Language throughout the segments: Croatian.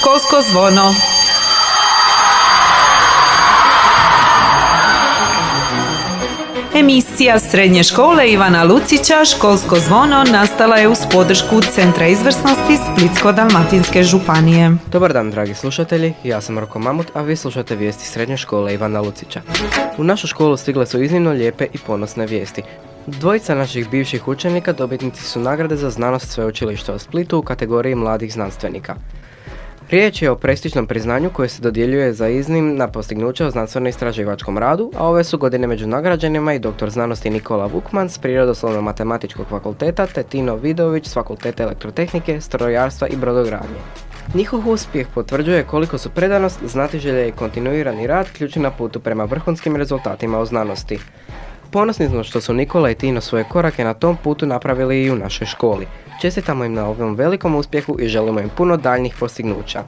Školsko zvono. Emisija Srednje škole Ivana Lucića Školsko zvono nastala je uz podršku Centra izvrsnosti Splitsko-dalmatinske županije. Dobar dan, dragi slušatelji, ja sam Roko Mamut, a vi slušate vijesti Srednje škole Ivana Lucića. U našu školu stigle su iznimno lijepe i ponosne vijesti. Dvojica naših bivših učenika dobitnici su nagrade za znanost Sveučilišta u Splitu u kategoriji mladih znanstvenika. Riječ je o prestižnom priznanju koje se dodjeljuje za iznimna postignuća u znanstveno-istraživačkom radu, a ove su godine među nagrađenima i doktor znanosti Nikola Vukman s Prirodoslovno-matematičkog fakulteta te Tino Vidović s Fakulteta elektrotehnike, strojarstva i brodogradnje. Njihov uspjeh potvrđuje koliko su predanost, znatiželje i kontinuirani rad ključni na putu prema vrhunskim rezultatima u znanosti. Ponosni smo što su Nikola i Tino svoje korake na tom putu napravili i u našoj školi. Čestitamo im na ovom velikom uspjehu i želimo im puno daljnjih postignuća.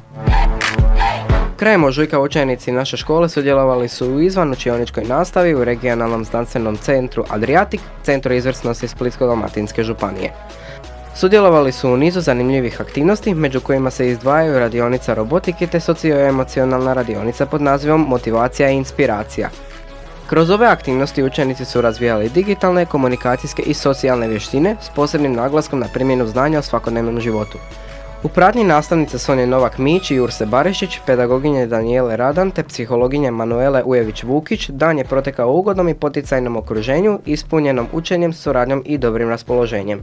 Krajem ožujka učenici naše škole sudjelovali su u izvanučioničkoj nastavi u regionalnom znanstvenom centru Adriatic, Centru izvrsnosti Splitsko-dalmatinske županije. Sudjelovali su u nizu zanimljivih aktivnosti, među kojima se izdvajaju radionica robotike te socioemocionalna radionica pod nazivom Motivacija i inspiracija. Kroz ove aktivnosti učenici su razvijali digitalne, komunikacijske i socijalne vještine s posebnim naglaskom na primjenu znanja o svakodnevnom životu. U pratnji nastavnice Sonje Novak-Mić i Urse Barišić, pedagoginje Danijele Radan te psihologinje Manuele Ujević-Vukić, dan je protekao u ugodnom i poticajnom okruženju, ispunjenom učenjem, suradnjom i dobrim raspoloženjem.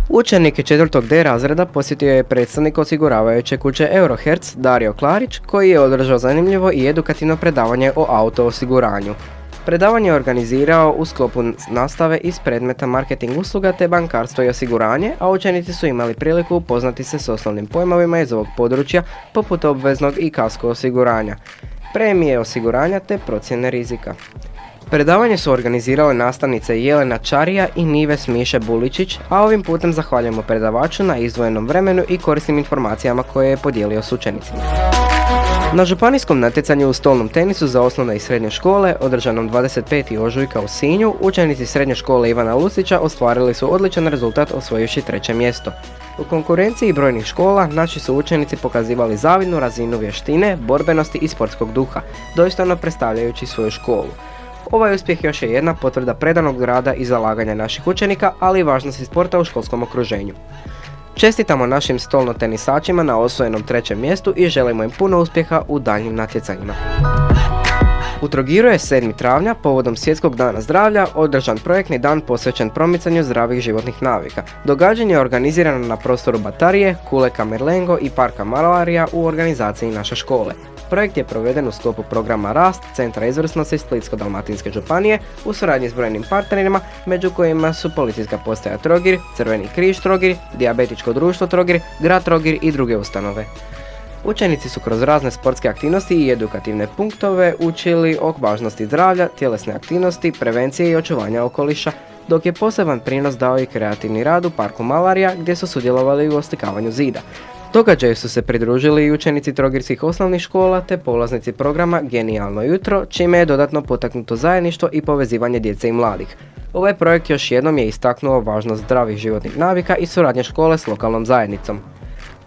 Učenike 4. D razreda posjetio je predstavnik osiguravajuće kuće Eurohertz Dario Klarić, koji je održao zanimljivo i edukativno predavanje o auto osiguranju. Predavanje je organizirao u sklopu nastave iz predmeta marketing usluga te bankarstvo i osiguranje, a učenici su imali priliku upoznati se s osnovnim pojmovima iz ovog područja poput obveznog i kasko osiguranja, premije osiguranja te procjene rizika. Predavanje su organizirale nastavnice Jelena Čarija i Nives Miše Buličić, a ovim putem zahvaljujemo predavaču na izdvojenom vremenu i korisnim informacijama koje je podijelio s učenicima. Na županijskom natjecanju u stolnom tenisu za osnovne i srednje škole, održanom 25. ožujka u Sinju, učenici srednje škole Ivana Lucića ostvarili su odličan rezultat osvojivši 3. mjesto. U konkurenciji brojnih škola naši su učenici pokazivali zavidnu razinu vještine, borbenosti i sportskog duha, doista predstavljajući svoju školu. Ovaj uspjeh još je jedna potvrda predanog rada i zalaganja naših učenika, ali i važnosti sporta u školskom okruženju. Čestitamo našim stolnotenisačima na osvojenom 3. mjestu i želimo im puno uspjeha u daljnjim natjecanjima. U Trogiru je 7. travnja, povodom Svjetskog dana zdravlja, održan projektni dan posvećen promicanju zdravih životnih navika. Događanje je organizirano na prostoru Batarije, Kule Kamerlengo i Parka Malarija u organizaciji naše škole. Projekt je proveden u sklopu programa Rast Centra izvrsnosti Splitsko-dalmatinske županije u suradnji s brojnim partnerima, među kojima su Policijska postaja Trogir, Crveni križ Trogir, Dijabetičko društvo Trogir, Grad Trogir i druge ustanove. Učenici su kroz razne sportske aktivnosti i edukativne punktove učili o važnosti zdravlja, tjelesne aktivnosti, prevencije i očuvanja okoliša, dok je poseban prinos dao i kreativni rad u Parku Malarija gdje su sudjelovali u oslikavanju zida. Događaju su se pridružili i učenici trogirskih osnovnih škola te polaznici programa Genijalno jutro, čime je dodatno potaknuto zajedništvo i povezivanje djece i mladih. Ovaj projekt još jednom je istaknuo važnost zdravih životnih navika i suradnje škole s lokalnom zajednicom.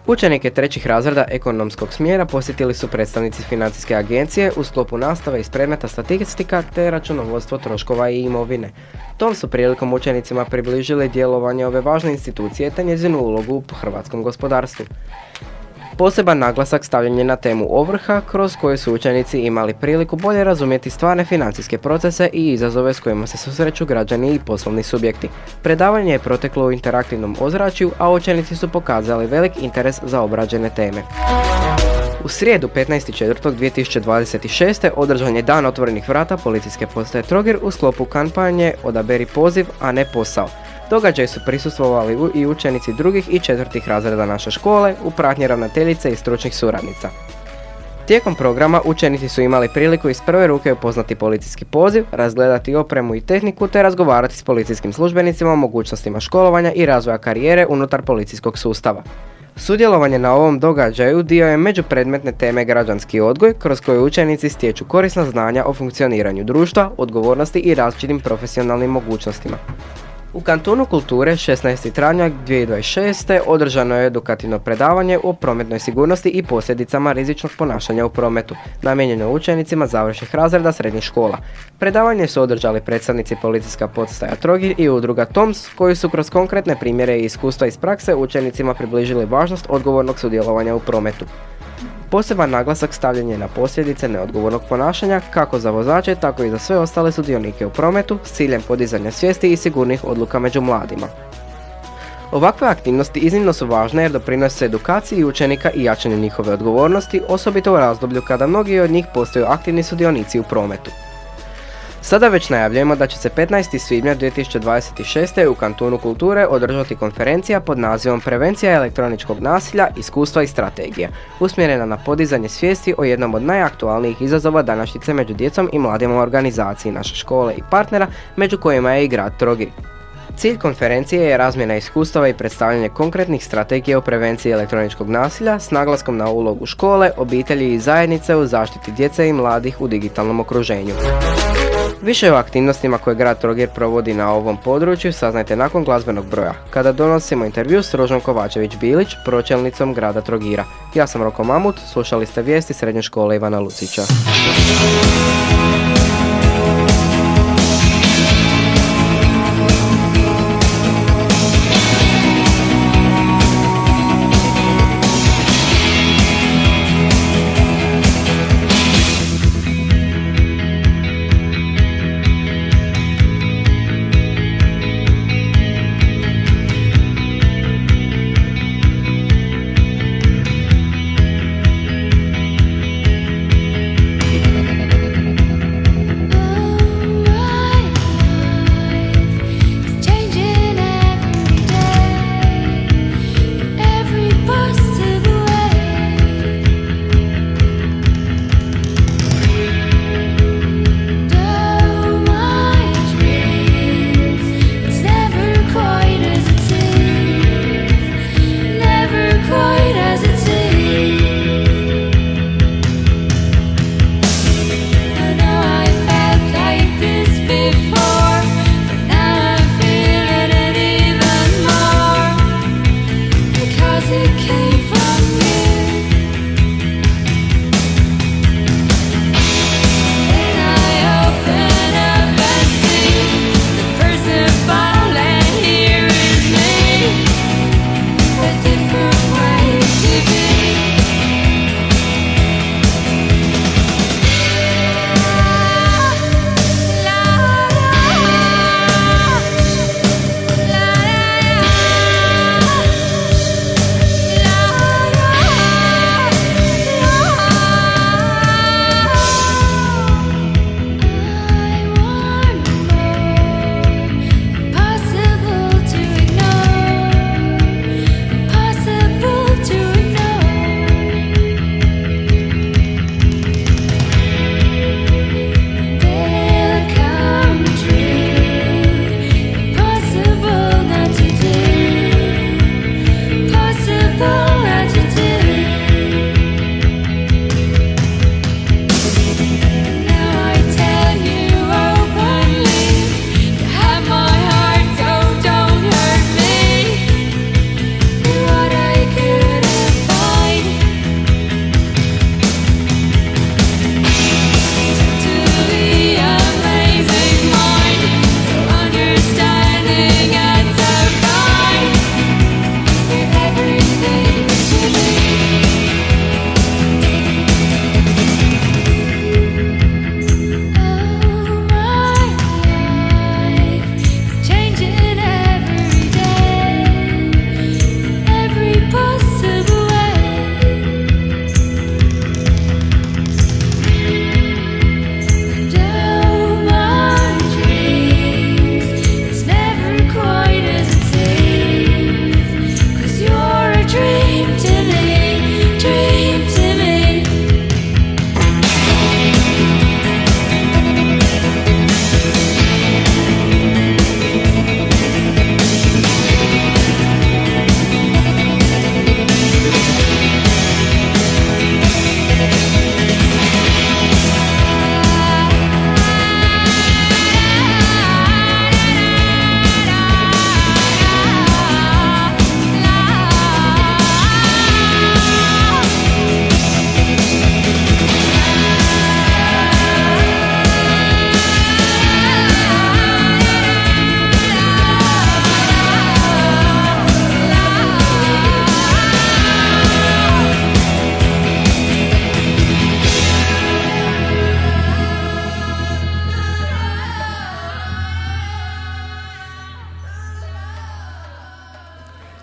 Učenike 3. razreda ekonomskog smjera posjetili su predstavnici financijske agencije u sklopu nastave iz predmeta statistika te računovodstvo troškova i imovine. Tom su prilikom učenicima približili djelovanje ove važne institucije te njezinu ulogu u hrvatskom gospodarstvu. Poseban naglasak stavljen je na temu ovrha, kroz koju su učenici imali priliku bolje razumjeti stvarne financijske procese i izazove s kojima se susreću građani i poslovni subjekti. Predavanje je proteklo u interaktivnom ozračju, a učenici su pokazali velik interes za obrađene teme. U srijedu 15.4.2026. održan je Dan otvorenih vrata Policijske postaje Trogir u sklopu kampanje Odaberi poziv, a ne posao. Događaj su prisustvovali i učenici 2. i 4. razreda naše škole u pratnji ravnateljice i stručnih suradnica. Tijekom programa učenici su imali priliku iz prve ruke upoznati policijski poziv, razgledati opremu i tehniku te razgovarati s policijskim službenicima o mogućnostima školovanja i razvoja karijere unutar policijskog sustava. Sudjelovanje na ovom događaju dio je međupredmetne teme građanski odgoj, kroz koju učenici stječu korisna znanja o funkcioniranju društva, odgovornosti i različitim profesionalnim mogućnostima. U kantunu kulture 16. travnja 2026. održano je edukativno predavanje o prometnoj sigurnosti i posljedicama rizičnog ponašanja u prometu, namijenjeno učenicima završnih razreda srednjih škola. Predavanje su održali predstavnici Policijska postaja Trogir i udruga TOMS, koji su kroz konkretne primjere i iskustva iz prakse učenicima približili važnost odgovornog sudjelovanja u prometu. Poseban naglasak stavljen je na posljedice neodgovornog ponašanja kako za vozače, tako i za sve ostale sudionike u prometu s ciljem podizanja svijesti i sigurnih odluka među mladima. Ovakve aktivnosti iznimno su važne jer doprinose edukaciji učenika i jačanju njihove odgovornosti, osobito u razdoblju kada mnogi od njih postaju aktivni sudionici u prometu. Sada već najavljujemo da će se 15. svibnja 2026. u kantunu kulture održati konferencija pod nazivom Prevencija elektroničkog nasilja, iskustva i strategija, usmjerena na podizanje svijesti o jednom od najaktualnijih izazova današnjice među djecom i mladima u organizaciji naše škole i partnera, među kojima je i grad Trogir. Cilj konferencije je razmjena iskustava i predstavljanje konkretnih strategija u prevenciji elektroničkog nasilja s naglaskom na ulogu škole, obitelji i zajednice u zaštiti djece i mladih u digitalnom okruženju. Više o aktivnostima koje grad Trogir provodi na ovom području saznajte nakon glazbenog broja, kada donosimo intervju s Ružom Kovačević-Bilić, pročelnicom grada Trogira. Ja sam Roko Mamut, slušali ste vijesti Srednje škole Ivana Lucića.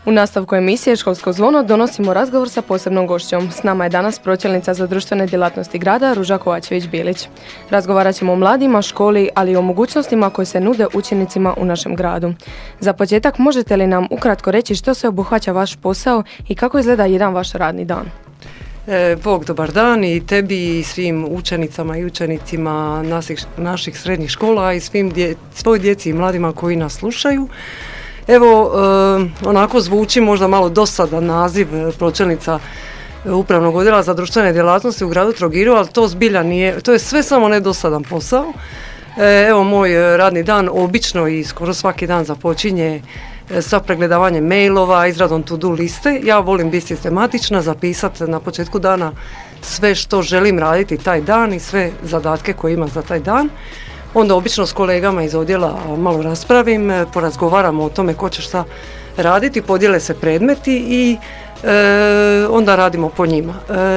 U nastavku emisije Školsko zvono donosimo razgovor sa posebnom gošćom. S nama je danas pročelnica za društvene djelatnosti grada Ruža Kovačević-Bilić. Razgovarat ćemo o mladima, školi, ali i o mogućnostima koje se nude učenicima u našem gradu. Za početak možete li nam ukratko reći što se obuhvaća vaš posao i kako izgleda jedan vaš radni dan? Bog, dobar dan i tebi i svim učenicama i učenicima naših srednjih škola i svoj djeci i mladima koji nas slušaju. Evo, onako zvuči možda malo dosadan naziv pročelnica Upravnog odjela za društvene djelatnosti u gradu Trogiru, ali to zbilja nije, to je sve samo ne dosadan posao. Evo, moj radni dan obično i skoro svaki dan započinje sa pregledavanjem mailova, izradom to-do liste. Ja volim biti sistematična, zapisati na početku dana sve što želim raditi taj dan i sve zadatke koje imam za taj dan. Onda obično s kolegama iz odjela malo raspravim, porazgovaramo o tome ko će šta raditi, podijele se predmeti i onda radimo po njima.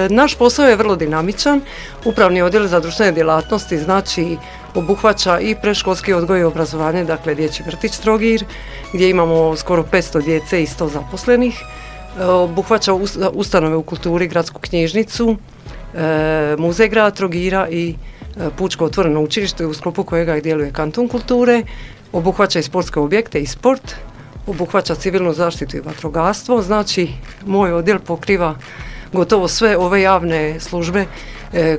Naš posao je vrlo dinamičan. Upravni odjel za društvene djelatnosti znači obuhvaća i predškolski odgoj i obrazovanje, dakle dječji vrtić Trogir, gdje imamo skoro 500 djece i 100 zaposlenih. Obuhvaća ustanove u kulturi, gradsku knjižnicu, muzej grada Trogira i Pučko otvoreno učilište u sklopu kojega djeluje kanton kulture. Obuhvaća i sportske objekte i sport, obuhvaća civilnu zaštitu i vatrogastvo. Znači, moj odjel pokriva gotovo sve ove javne službe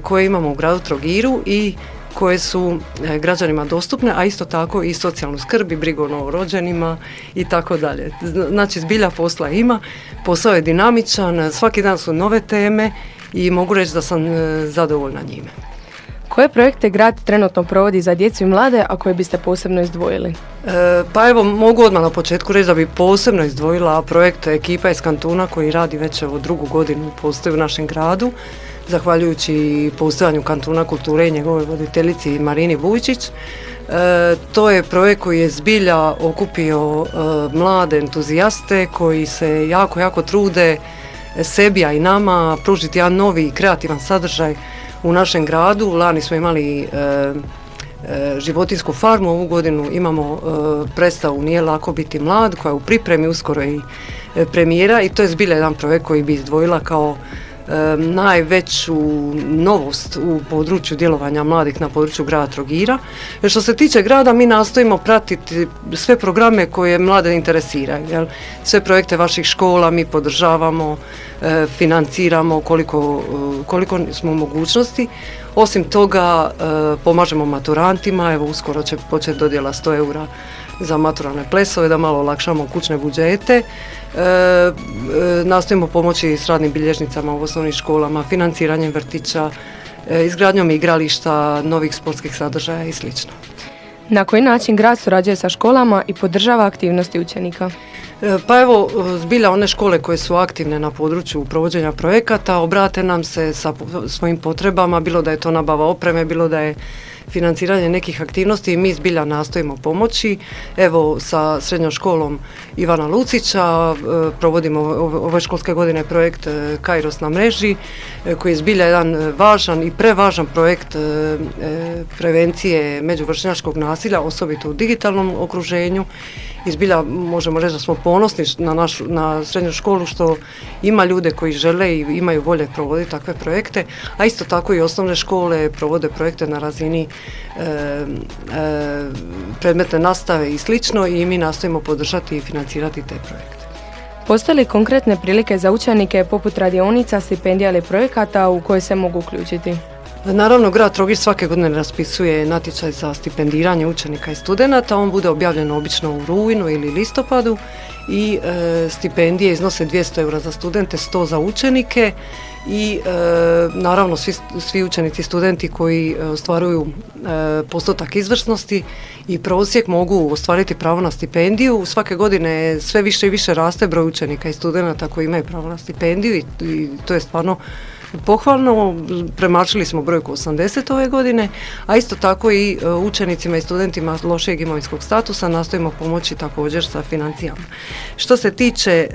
koje imamo u gradu Trogiru i koje su građanima dostupne, a isto tako i socijalnu skrb i brigu o novorođenima i tako dalje. Znači, zbilja posla ima, posao je dinamičan, svaki dan su nove teme i mogu reći da sam zadovoljna njime. Koje projekte grad trenutno provodi za djecu i mlade, a koje biste posebno izdvojili? Pa evo, mogu odmah na početku reći da bi posebno izdvojila projekt Ekipa iz kantuna koji radi već drugu godinu postoji u našem gradu, zahvaljujući postojanju kantuna kulture i njegove voditeljici Marini Vujčić. To je projekt koji je zbilja okupio mlade entuzijaste koji se jako trude sebi, a i nama pružiti jedan novi kreativan sadržaj u našem gradu. Lani smo imali životinjsku farmu, ovu godinu imamo predstavu Nije lako biti mlad koja je u pripremi, uskoro i premijera, i to je zbilja jedan projekt koji bi izdvojila kao najveću novost u području djelovanja mladih na području grada Trogira. Što se tiče grada, mi nastojimo pratiti sve programe koje mlade interesiraju. Jel? Sve projekte vaših škola mi podržavamo, financiramo koliko smo mogućnosti. Osim toga, pomažemo maturantima, evo uskoro će početi dodjela 100 eura za maturalne plesove, da malo olakšamo kućne budžete. Nastojimo pomoći s radnim bilježnicama u osnovnim školama, financiranjem vrtića, izgradnjom igrališta, novih sportskih sadržaja i sl. Na koji način grad surađuje sa školama i podržava aktivnosti učenika? Pa evo, zbilja one škole koje su aktivne na području provođenja projekata obrate nam se sa svojim potrebama, bilo da je to nabava opreme, bilo da je financiranje nekih aktivnosti i mi zbilja nastojimo pomoći. Evo, sa srednjom školom Ivana Lucića provodimo ove školske godine projekt Kairos na mreži, koji je zbilja jedan važan i prevažan projekt prevencije međuvršnjačkog nasilja, osobito u digitalnom okruženju. I zbilja možemo reći da smo ponosni na srednju školu što ima ljude koji žele i imaju volje provoditi takve projekte, a isto tako i osnovne škole provode projekte na razini predmetne nastave i slično, i mi nastojimo podržati i financirati te projekte. Postoje li konkretne prilike za učenike poput radionica, stipendija ili projekata u koje se mogu uključiti? Naravno, grad Trogir svake godine raspisuje natječaj za stipendiranje učenika i studenata. On bude objavljen obično u rujnu ili listopadu i stipendije iznose 200 eura za studente, 100 za učenike i naravno svi učenici i studenti koji ostvaruju postotak izvrsnosti i prosjek mogu ostvariti pravo na stipendiju. Svake godine sve više i više raste broj učenika i studenata koji imaju pravo na stipendiju i to je stvarno pohvalno. Premašili smo brojku 80 ove godine, a isto tako i učenicima i studentima lošijeg imovinskog statusa nastojimo pomoći također sa financijama. Što se tiče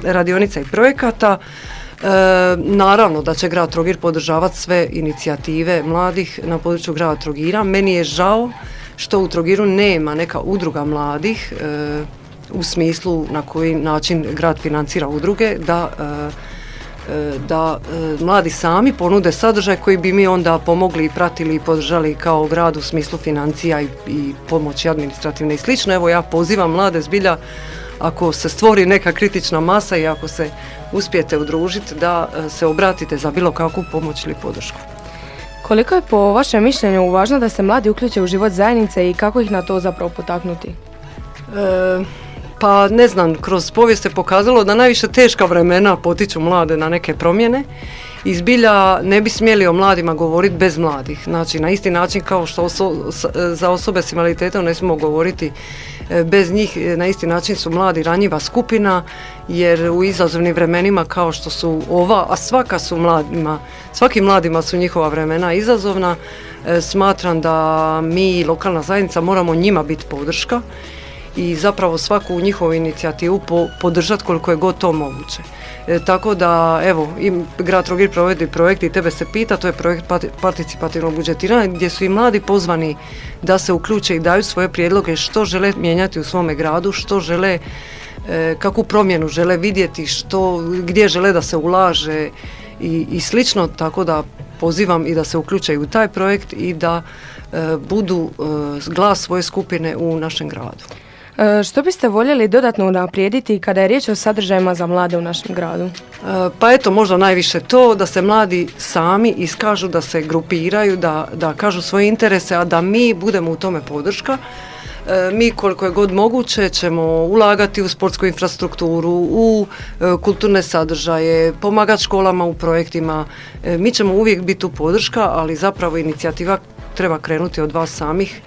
radionica i projekata, naravno da će grad Trogir podržavati sve inicijative mladih na području grada Trogira. Meni je žao što u Trogiru nema neka udruga mladih u smislu na koji način grad financira udruge, da mladi sami ponude sadržaj koji bi mi onda pomogli i pratili i podržali kao grad u smislu financija i pomoći administrativne i slično. Evo, ja pozivam mlade zbilja, ako se stvori neka kritična masa i ako se uspijete udružiti, da se obratite za bilo kakvu pomoć ili podršku. Koliko je po vašem mišljenju važno da se mladi uključe u život zajednice i kako ih na to zapravo potaknuti? Pa ne znam, kroz povijest se pokazalo da najviše teška vremena potiču mlade na neke promjene i zbilja ne bi smjeli o mladima govoriti bez mladih. Znači, na isti način kao što za osobe s invaliditetom ne smijemo govoriti bez njih, na isti način su mladi ranjiva skupina, jer u izazovnim vremenima kao što su ova, a svakim mladima su njihova vremena izazovna, smatram da mi, lokalna zajednica, moramo njima biti podrška i zapravo svaku njihovu inicijativu podržati koliko je god to moguće. Tako da, evo, grad Trogir provodi projekt I tebe se pita, to je projekt participativnog budžetiranja gdje su I mladi pozvani da se uključe i daju svoje prijedloge što žele mijenjati u svome gradu, što žele, kakvu promjenu žele vidjeti, gdje žele da se ulaže i slično, tako da pozivam I da se uključe u taj projekt i da budu glas svoje skupine u našem gradu. Što biste voljeli dodatno unaprijediti kada je riječ o sadržajima za mlade u našem gradu? Pa eto, možda najviše to da se mladi sami iskažu, da se grupiraju, da kažu svoje interese, a da mi budemo u tome podrška. Mi koliko je god moguće ćemo ulagati u sportsku infrastrukturu, u kulturne sadržaje, pomagati školama u projektima. Mi ćemo uvijek biti u podrška, ali zapravo inicijativa treba krenuti od vas samih,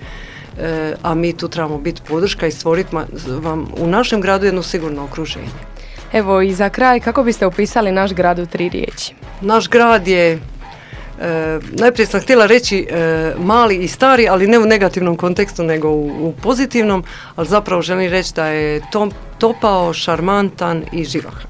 a mi tu trebamo biti podrška i stvoriti vam u našem gradu jedno sigurno okruženje. Evo, i za kraj, kako biste opisali naš grad u 3 riječi? Naš grad je, najprije sam htjela reći mali I stari, ali ne u negativnom kontekstu, nego u pozitivnom, ali zapravo želim reći da je topao, šarmantan I živahan.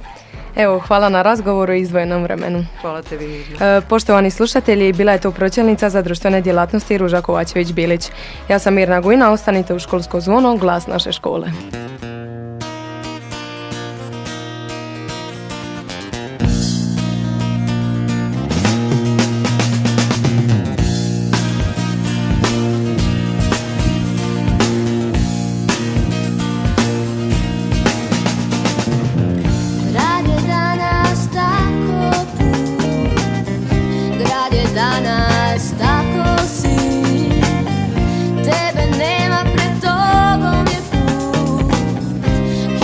Evo, hvala na razgovoru I izdvojenom vremenu. Hvala tebi. Poštovani slušatelji, bila je to pročelnica za društvene djelatnosti Ruža Kovačević-Bilić. Ja sam Mirna Gujna, ostanite u Školsko zvono, glas naše škole. Danas tako si, tebe nema, pred tobom je put,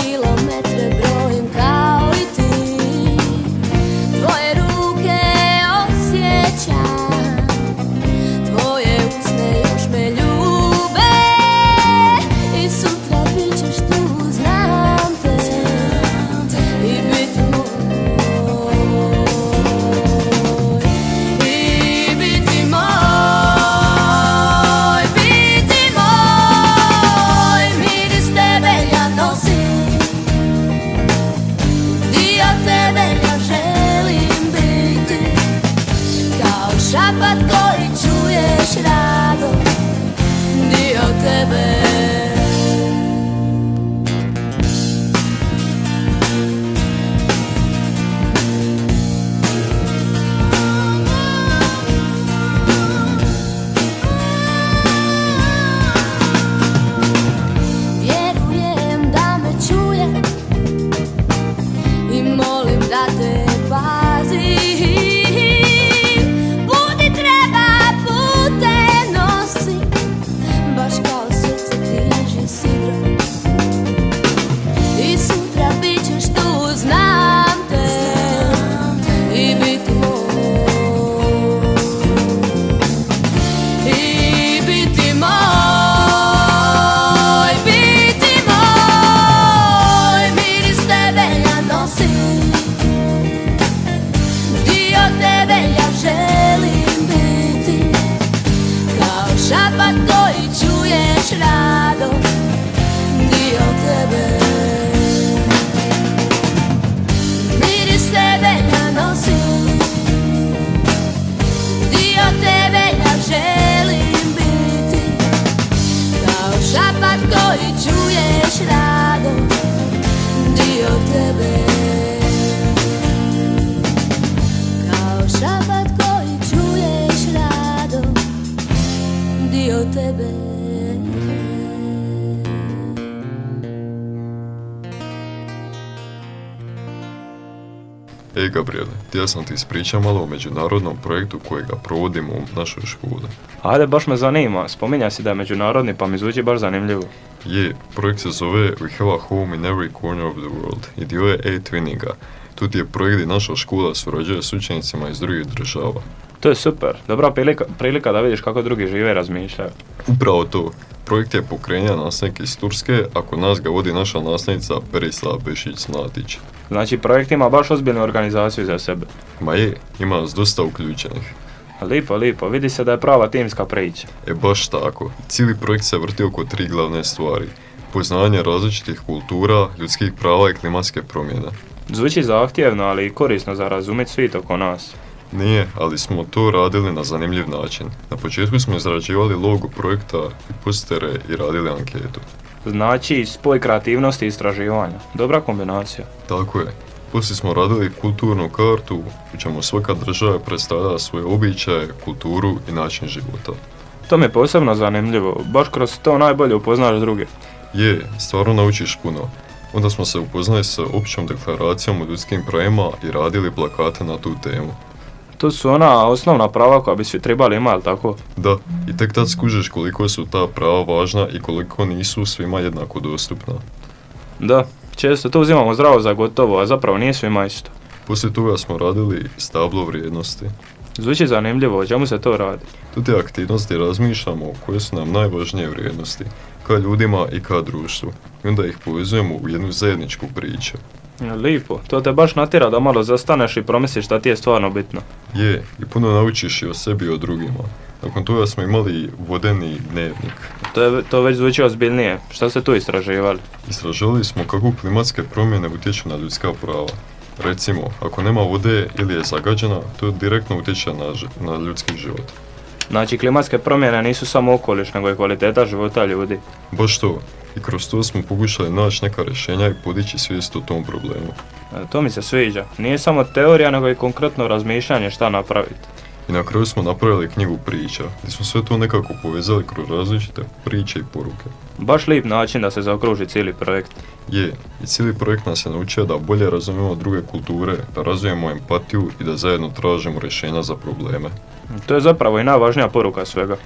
kilometre brojim kao I ti, tvoje ruke osjećam, tvoje usne još me ljube I sutra bit ćeš tu, znam te I biti moj. Šapat koji čuješ rado, dio tebe. Vjerujem da me čuje I molim da te pazi. Ej Gabriele, htio sam ti ispričati malo o međunarodnom projektu kojega provodimo u našoj školi. Ajde, baš me zanima. Spominja si da je međunarodni, pa mi zvuči baš zanimljivo. Je, projekt se zove We have a home in every corner of the world i dio je e-twinninga. Tu ti je projekt gdje naša škola surađuje s učenicima iz drugih država. To je super. Dobra prilika da vidiš kako drugi žive i razmišljaju. Upravo to. Projekt je pokrenja nastavnik iz Turske, a kod nas ga vodi naša nastavnica Perislava Bešić-Snatić. Znači, projekt ima baš ozbiljnu organizaciju za sebe. Ma je, ima nas dosta uključenih. Lipo. Vidi se da je prava timska priča. Baš tako. Cijeli projekt se vrti oko 3 glavne stvari. Poznavanje različitih kultura, ljudskih prava i klimatske promjene. Zvuči zahtjevno, ali i korisno za razumjeti svijet oko nas. Nije, ali smo to radili na zanimljiv način. Na početku smo izrađivali logo projekta i postere i radili anketu. Znači, spoj kreativnosti i istraživanja. Dobra kombinacija. Tako je. Poslije smo radili kulturnu kartu u čemu svaka država predstavlja svoje običaje, kulturu i način života. To mi je posebno zanimljivo. Baš kroz to najbolje upoznaš druge. Je, stvarno naučiš puno. Onda smo se upoznali sa općom deklaracijom o ljudskim pravima i radili plakate na tu temu. To su ona osnovna prava koja bi svi trebali imati, tako? Da, i tek tad skužiš koliko su ta prava važna i koliko nisu svima jednako dostupna. Da, često to uzimamo zdravo za gotovo, a zapravo nije svima isto. Poslije toga smo radili stablo vrijednosti. Zvuči zanimljivo, o čemu se to radi? Tu te aktivnosti razmišljamo koje su nam najvažnije vrijednosti, ka ljudima i ka društvu. I onda ih povezujemo u jednu zajedničku priču. Lipo, to te baš natjera da malo zastaneš i promisliš šta ti je stvarno bitno. Je, i puno naučiš i o sebi i o drugima. Nakon toga smo imali vodeni dnevnik. To već zvuči ozbiljnije. Šta ste tu istraživali? Istraživali smo kako klimatske promjene utječu na ljudska prava. Recimo, ako nema vode ili je zagađena, to direktno utječe na ljudski život. Znači, klimatske promjene nisu samo okoliš, nego i kvaliteta života ljudi. Baš to. I kroz to smo pokušali naći neka rješenja i podići svijest o tom problemu. To mi se sviđa. Nije samo teorija, nego i konkretno razmišljanje šta napraviti. I na kraju smo napravili knjigu priča, gdje smo sve to nekako povezali kroz različite priče i poruke. Baš lijep način da se zaokruži cijeli projekt. Je, i cijeli projekt nas je naučio da bolje razumijemo druge kulture, da razvijemo empatiju i da zajedno tražimo rješenja za probleme. To je zapravo i najvažnija poruka svega.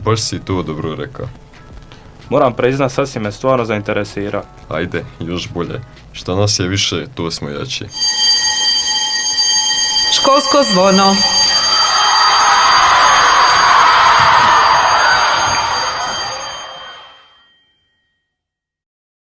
Baš si to dobro rekao. Moram priznat, sad si me stvarno zainteresirao. Ajde, još bolje. Šta nas je više, to smo jači. Školsko zvono.